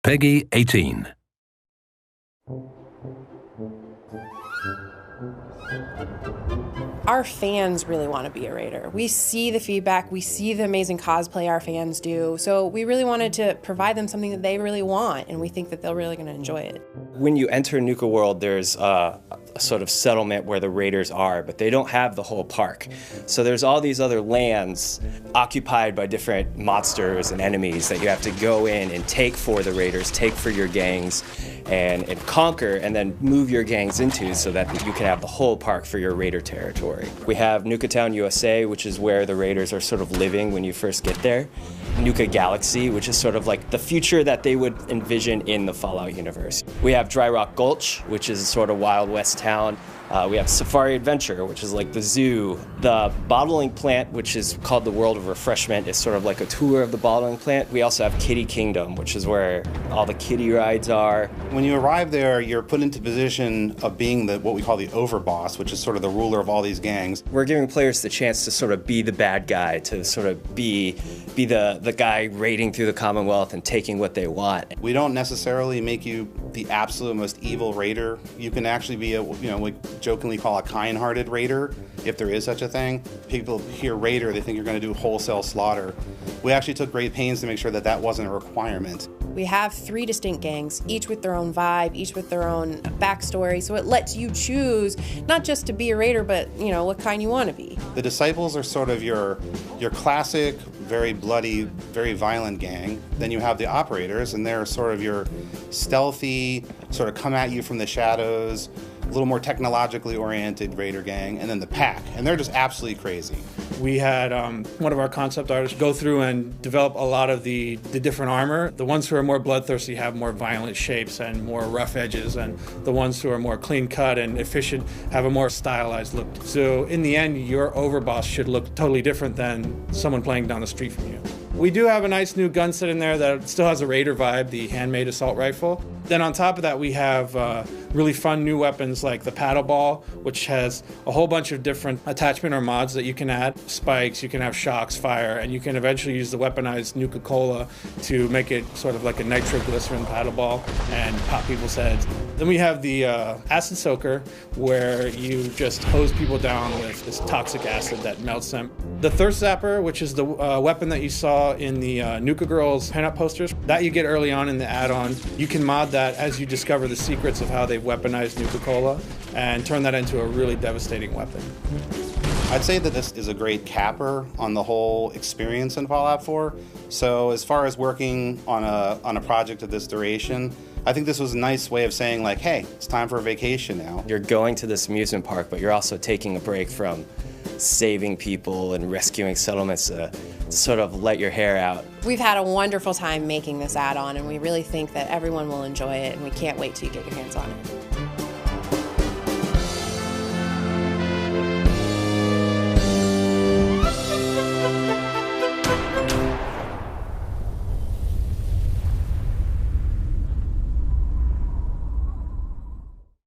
PEGI 18. Our fans really want to be a raider. We see the feedback, we see the amazing cosplay our fans do, so we really wanted to provide them something that they really want, and we think that they're really going to enjoy it. When you enter Nuka-World, there's a sort of settlement where the raiders are, but they don't have the whole park. So there's all these other lands occupied by different monsters and enemies that you have to go in and take for the raiders, take for your gangs, and conquer, and then move your gangs into so that you can have the whole park for your raider territory. We have Nuka-Town, USA, which is where the raiders are sort of living when you first get there. Nuka Galaxy, which is sort of like the future that they would envision in the Fallout universe. We have Dry Rock Gulch, which is sort of Wild West town. We have Safari Adventure, which is like the zoo. The bottling plant, which is called the World of Refreshment, is sort of like a tour of the bottling plant. We also have Kitty Kingdom, which is where all the kitty rides are. When you arrive there, you're put into position of being what we call the overboss, which is sort of the ruler of all these gangs. We're giving players the chance to sort of be the bad guy, to sort of be the guy raiding through the Commonwealth and taking what they want. We don't necessarily make you the absolute most evil raider. You can actually be we jokingly call a kind-hearted raider, if there is such a thing. People hear raider, they think you're going to do wholesale slaughter. We actually took great pains to make sure that that wasn't a requirement. We have 3 distinct gangs, each with their own vibe, each with their own backstory, so it lets you choose not just to be a raider, but what kind you want to be. The Disciples are sort of your classic, very bloody, very violent gang. Then you have the Operators, and they're sort of your stealthy, sort of come at you from the shadows, a little more technologically oriented raider gang, and then the Pack, and they're just absolutely crazy. We had one of our concept artists go through and develop a lot of the different armor. The ones who are more bloodthirsty have more violent shapes and more rough edges, and the ones who are more clean cut and efficient have a more stylized look. So in the end, your overboss should look totally different than someone playing down the street from you. We do have a nice new gun set in there that still has a raider vibe, the handmade assault rifle. Then on top of that, we have really fun new weapons like the paddle ball, which has a whole bunch of different attachment or mods that you can add. Spikes, you can have shocks, fire, and you can eventually use the weaponized Nuka-Cola to make it sort of like a nitroglycerin paddle ball and pop people's heads. Then we have the acid soaker, where you just hose people down with this toxic acid that melts them. The thirst zapper, which is the weapon that you saw in the Nuka Girls pinup posters, that you get early on in the add-on. You can mod that as you discover the secrets of how they've weaponized Nuka-Cola and turn that into a really devastating weapon. I'd say that this is a great capper on the whole experience in Fallout 4. So as far as working on a project of this duration, I think this was a nice way of saying, like, hey, it's time for a vacation now. You're going to this amusement park, but you're also taking a break from saving people and rescuing settlements to sort of let your hair out. We've had a wonderful time making this add-on, and we really think that everyone will enjoy it, and we can't wait till you get your hands on it.